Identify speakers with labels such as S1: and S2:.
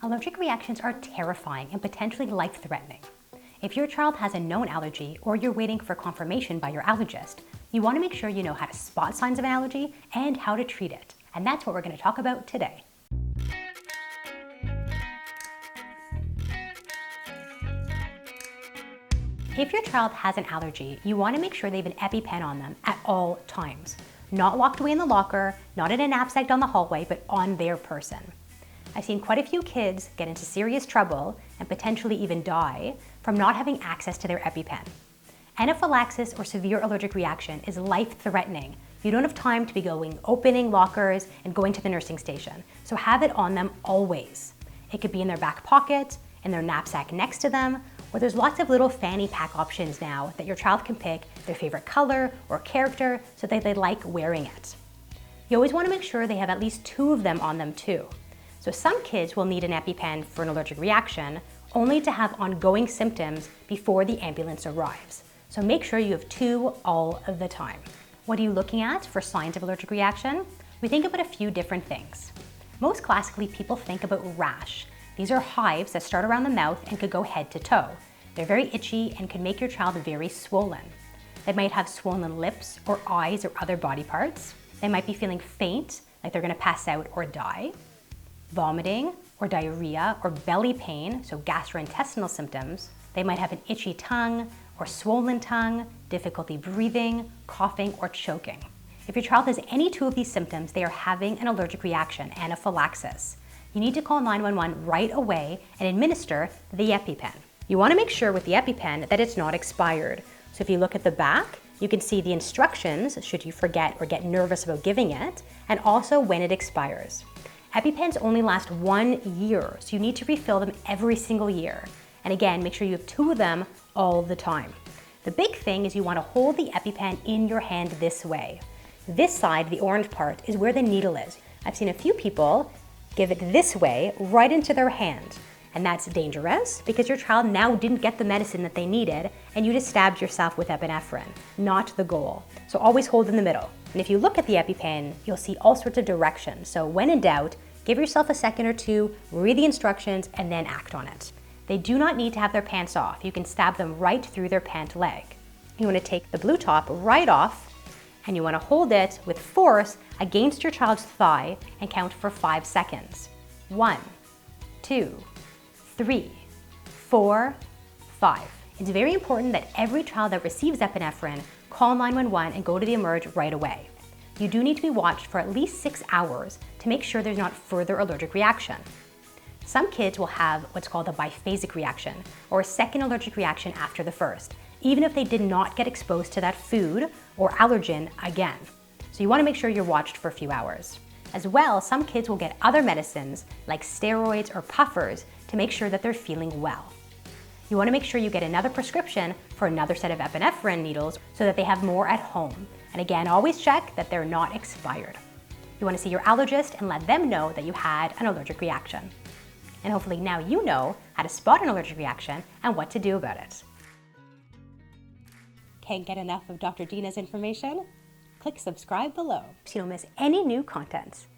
S1: Allergic reactions are terrifying and potentially life-threatening. If your child has a known allergy or you're waiting for confirmation by your allergist, you want to make sure you know how to spot signs of an allergy and how to treat it. And that's what we're going to talk about today. If your child has an allergy, you want to make sure they have an EPiPEN on them at all times. Not locked away in the locker, not in a knapsack down the hallway, but on their person. I've seen quite a few kids get into serious trouble and potentially even die from not having access to their EPiPEN. Anaphylaxis or severe allergic reaction is life-threatening. You don't have time to be opening lockers and going to the nursing station, so have it on them always. It could be in their back pocket, in their knapsack next to them, or there's lots of little fanny pack options now that your child can pick their favorite color or character so that they like wearing it. You always want to make sure they have at least 2 of them on them too. So some kids will need an EPiPEN for an allergic reaction only to have ongoing symptoms before the ambulance arrives. So make sure you have 2 all of the time. What are you looking at for signs of allergic reaction? We think about a few different things. Most classically, people think about rash. These are hives that start around the mouth and could go head to toe. They're very itchy and can make your child very swollen. They might have swollen lips or eyes or other body parts. They might be feeling faint, like they're going to pass out or die. Vomiting or diarrhea or belly pain, so gastrointestinal symptoms. They might have an itchy tongue or swollen tongue, difficulty breathing, coughing, or choking. If your child has any 2 of these symptoms, they are having an allergic reaction, anaphylaxis. You need to call 911 right away and administer the EPiPEN. You want to make sure with the EPiPEN that it's not expired. So if you look at the back, you can see the instructions should you forget or get nervous about giving it, and also when it expires. EPiPENs only last 1 year, so you need to refill them every single year. And again, make sure you have 2 of them all the time. The big thing is you want to hold the EPiPEN in your hand this way. This side, the orange part, is where the needle is. I've seen a few people give it this way, right into their hand. And that's dangerous because your child now didn't get the medicine that they needed and you just stabbed yourself with epinephrine, not the goal. So always hold in the middle. And if you look at the EPiPEN, you'll see all sorts of directions. So when in doubt, give yourself a second or 2, read the instructions, and then act on it. They do not need to have their pants off. You can stab them right through their pant leg. You want to take the blue top right off, and you want to hold it with force against your child's thigh and count for 5 seconds. 1, 2, 3, 4, 5. It's very important that every child that receives epinephrine call 911 and go to the emerge right away. You do need to be watched for at least 6 hours to make sure there's not further allergic reaction. Some kids will have what's called a biphasic reaction, or a second allergic reaction after the first, even if they did not get exposed to that food or allergen again. So you want to make sure you're watched for a few hours. As well, some kids will get other medicines like steroids or puffers to make sure that they're feeling well. You want to make sure you get another prescription for another set of epinephrine needles so that they have more at home. And again, always check that they're not expired. You want to see your allergist and let them know that you had an allergic reaction. And hopefully now you know how to spot an allergic reaction and what to do about it. Can't get enough of Dr. Dina's information? Click subscribe below so you don't miss any new contents.